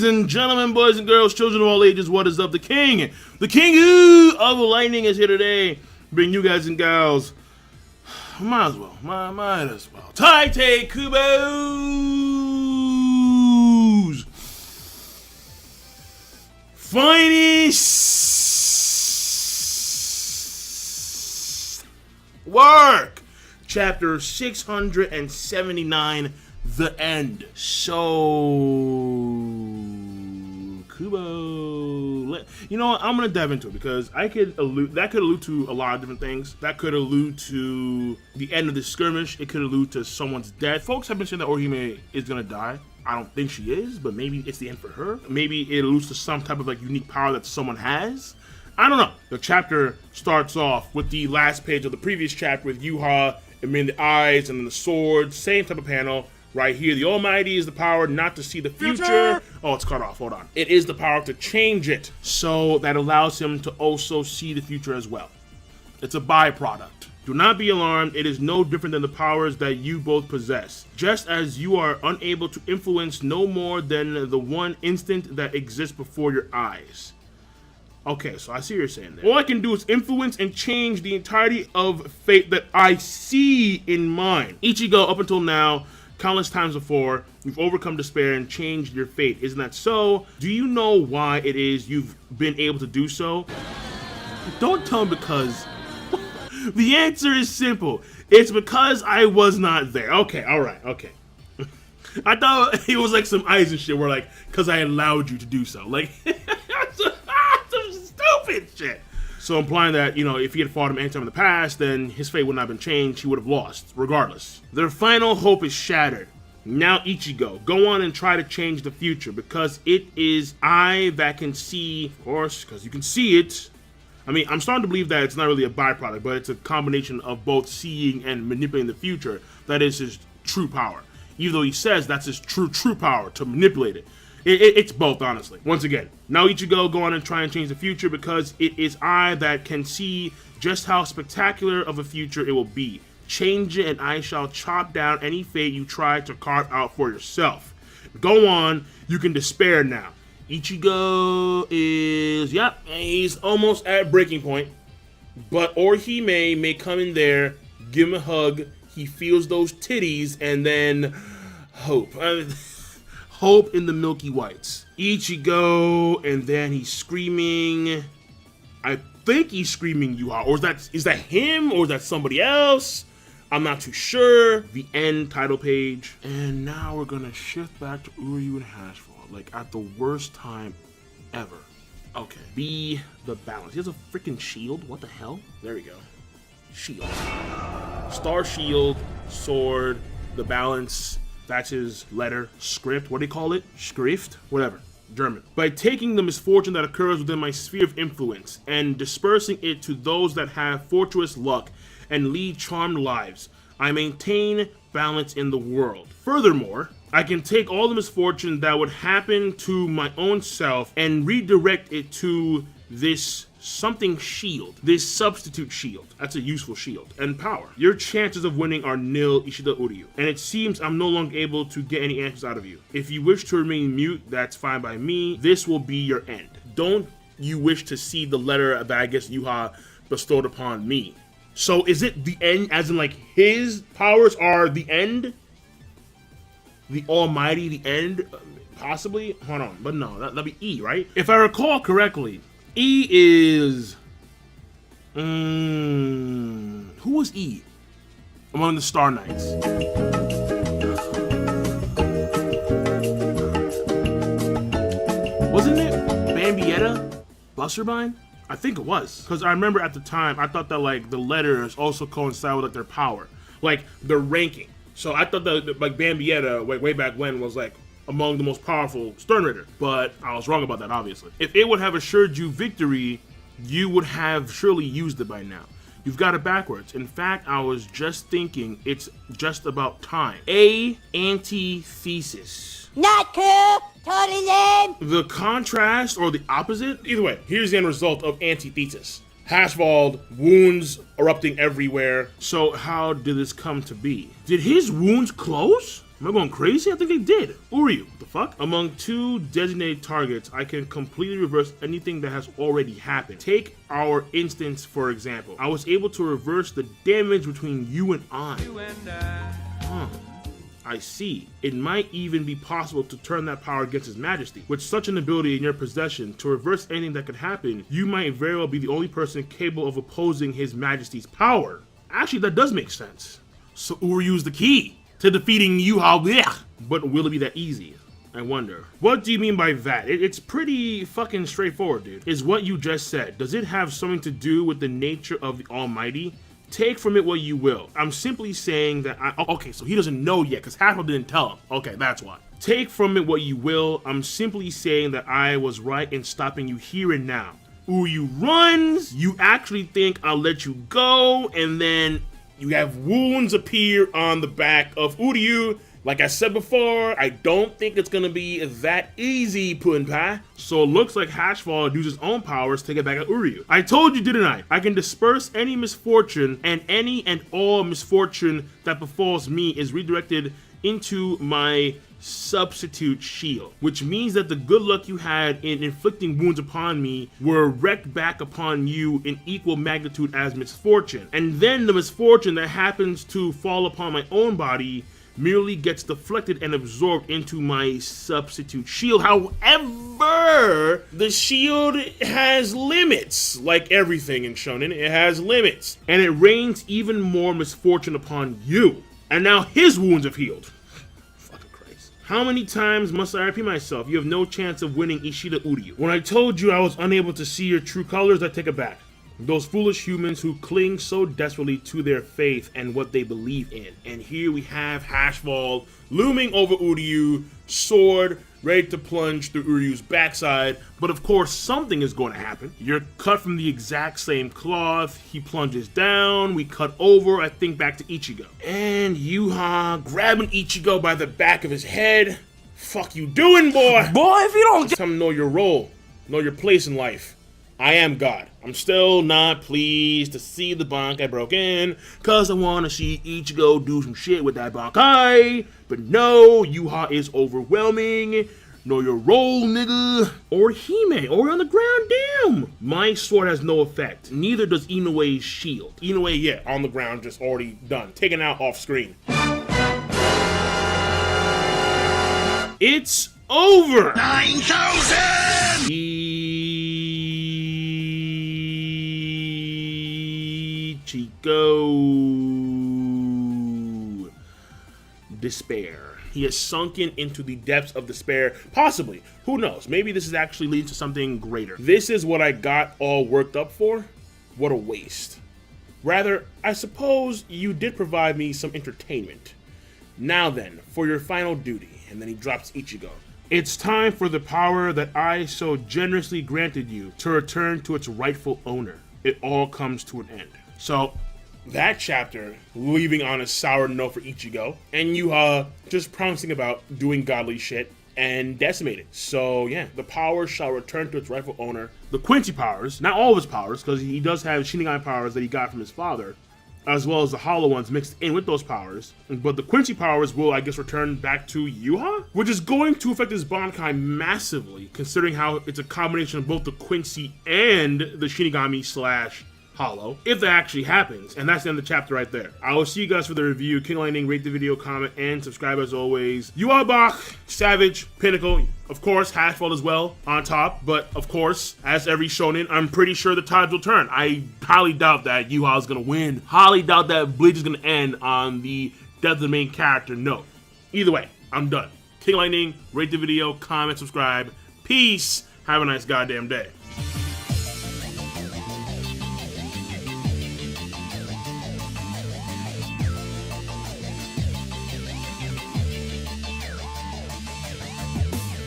and gentlemen, boys and girls, children of all ages, what is up? The king of lightning is here today. Bring you guys and gals, might as well, Taite Kubo's finest work. Chapter 679, The End. So, Kubo, you know what? I'm gonna dive into it because that could allude to a lot of different things. That could allude to the end of the skirmish. It could allude to someone's death. Folks have been saying that Orihime is gonna die. I don't think she is, but maybe it's the end for her. Maybe it alludes to some type of like unique power that someone has. I don't know. The chapter starts off with the last page of the previous chapter with Juha and the eyes and then the sword. Same type of panel. Right here, the Almighty is the power not to see the future. Oh, it's cut off. Hold on. It is the power to change it. So that allows him to also see the future as well. It's a byproduct. Do not be alarmed. It is no different than the powers that you both possess. Just as you are unable to influence no more than the one instant that exists before your eyes. Okay, so I see what you're saying there. All I can do is influence and change the entirety of fate that I see in mind. Ichigo, up until now, countless times before, you've overcome despair and changed your fate. Isn't that so? Do you know why it is you've been able to do so? Don't tell me because the answer is simple. It's because I was not there. Okay, all right, okay. I thought it was like some eyes and shit where like, because I allowed you to do so. Like, some stupid shit. So implying that, you know, if he had fought him anytime in the past, then his fate would not have been changed. He would have lost, regardless. Their final hope is shattered. Now Ichigo, go on and try to change the future, because it is I that can see, of course, because you can see it. I mean, I'm starting to believe that it's not really a byproduct, but it's a combination of both seeing and manipulating the future that is his true power. Even though he says that's his true power, to manipulate it. It's both, honestly. Once again, now Ichigo, go on and try and change the future, because it is I that can see just how spectacular of a future it will be. Change it and I shall chop down any fate you try to carve out for yourself. Go on, you can despair now. Ichigo is, yep, he's almost at breaking point. But Orihime may come in there, give him a hug, he feels those titties, and then hope. Hope in the milky whites. Ichigo, and then he's screaming. I think he's screaming Juha, or is that him, or is that somebody else? I'm not too sure. The end title page. And now we're gonna shift back to Uryu and Hashfall, like at the worst time ever. Okay, be the balance. He has a freaking shield. What the hell? There we go. Shield. Star shield, sword, the balance. That's his letter, script, what do you call it? Schrift? Whatever, German. By taking the misfortune that occurs within my sphere of influence and dispersing it to those that have fortuitous luck and lead charmed lives, I maintain balance in the world. Furthermore, I can take all the misfortune that would happen to my own self and redirect it to this something shield, this substitute shield. That's a useful shield. And power. Your chances of winning are nil, Ishida Uryu. And it seems I'm no longer able to get any answers out of you. If you wish to remain mute, that's fine by me. This will be your end. Don't you wish to see the letter that I guess Juha bestowed upon me? So is it the end, as in like his powers are the end? The Almighty, the end? Possibly? Hold on, but no, that'd be E, right? If I recall correctly, E is... who was E among the Star Knights? Wasn't it Bambietta? Busterbein? I think it was. Because I remember at the time, I thought that like the letters also coincide with like their power. Like their ranking. So I thought that like Bambietta, way back when, was like among the most powerful Stern Ritter, but I was wrong about that, obviously. If it would have assured you victory, you would have surely used it by now. You've got it backwards. In fact, I was just thinking it's just about time. A antithesis. Not cool, totally lame. The contrast or the opposite? Either way, here's the end result of antithesis. Hashvald, wounds erupting everywhere. So how did this come to be? Did his wounds close? Am I going crazy? I think they did. Uryu, what the fuck? Among 2 designated targets, I can completely reverse anything that has already happened. Take our instance, for example. I was able to reverse the damage between you and I. Huh. I see. It might even be possible to turn that power against His Majesty. With such an ability in your possession to reverse anything that could happen, you might very well be the only person capable of opposing His Majesty's power. Actually, that does make sense. So Uryu's the key to defeating Juha. Blech. But will it be that easy? I wonder. What do you mean by that? It's pretty fucking straightforward, dude. Is what you just said. Does it have something to do with the nature of the Almighty? Take from it what you will. I'm simply saying that okay, so he doesn't know yet because Hackle didn't tell him. Okay, that's why. Take from it what you will. I'm simply saying that I was right in stopping you here and now. Uryu runs. You actually think I'll let you go, and then you have wounds appear on the back of Uryu. Like I said before, I don't think it's gonna be that easy, Puddin' Pie. So it looks like Hashfall used his own powers to get back at Uryu. I told you, didn't I? I can disperse any misfortune, and any and all misfortune that befalls me is redirected into my substitute shield, which means that the good luck you had in inflicting wounds upon me were wreaked back upon you in equal magnitude as misfortune. And then the misfortune that happens to fall upon my own body merely gets deflected and absorbed into my substitute shield. However, the shield has limits. Like everything in Shonen, it has limits. And it rains even more misfortune upon you. And now his wounds have healed. Fucking Christ. How many times must I repeat myself? You have no chance of winning Ishida Uryu. When I told you I was unable to see your true colors, I take it back. Those foolish humans who cling so desperately to their faith and what they believe in. And here we have Hashfall looming over Uryu, sword ready to plunge through Uryu's backside. But of course, something is going to happen. You're cut from the exact same cloth. He plunges down. We cut over, I think, back to Ichigo. And Juha grabbing Ichigo by the back of his head. Fuck you doing, boy? Boy, if you don't It's time to know your role, know your place in life. I am God. I'm still not pleased to see the Bankai broken, cause I wanna see Ichigo do some shit with that Bankai. But no, Juha is overwhelming. Know your role, nigga. Or Hime, or on the ground, damn. My sword has no effect. Neither does Inoue's shield. Inoue, yeah, on the ground, just already done. Taken out off screen. It's over. 9,000! Ichigo. Despair. He has sunken into the depths of despair. Possibly. Who knows? Maybe this is actually leading to something greater. This is what I got all worked up for? What a waste. Rather, I suppose you did provide me some entertainment. Now then, for your final duty. And then he drops Ichigo. It's time for the power that I so generously granted you to return to its rightful owner. It all comes to an end. So, that chapter, leaving on a sour note for Ichigo, and Juha just promising about doing godly shit and decimated. So yeah, the power shall return to its rightful owner. The Quincy powers, not all of his powers, because he does have Shinigami powers that he got from his father, as well as the hollow ones mixed in with those powers. But the Quincy powers will, I guess, return back to Juha, which is going to affect his Bankai massively, considering how it's a combination of both the Quincy and the Shinigami slash hollow, if that actually happens. And that's the end of the chapter right there. I will see you guys for the review. King Lightning, rate the video, comment, and subscribe as always. Juha Bach, Savage, Pinnacle, of course, Hashfall as well on top. But of course, as every shonen, I'm pretty sure the tides will turn. I highly doubt that Juha is gonna win. Highly doubt that Bleach is gonna end on the death of the main character note. Either way, I'm done. King Lightning, rate the video, comment, subscribe. Peace. Have a nice goddamn day.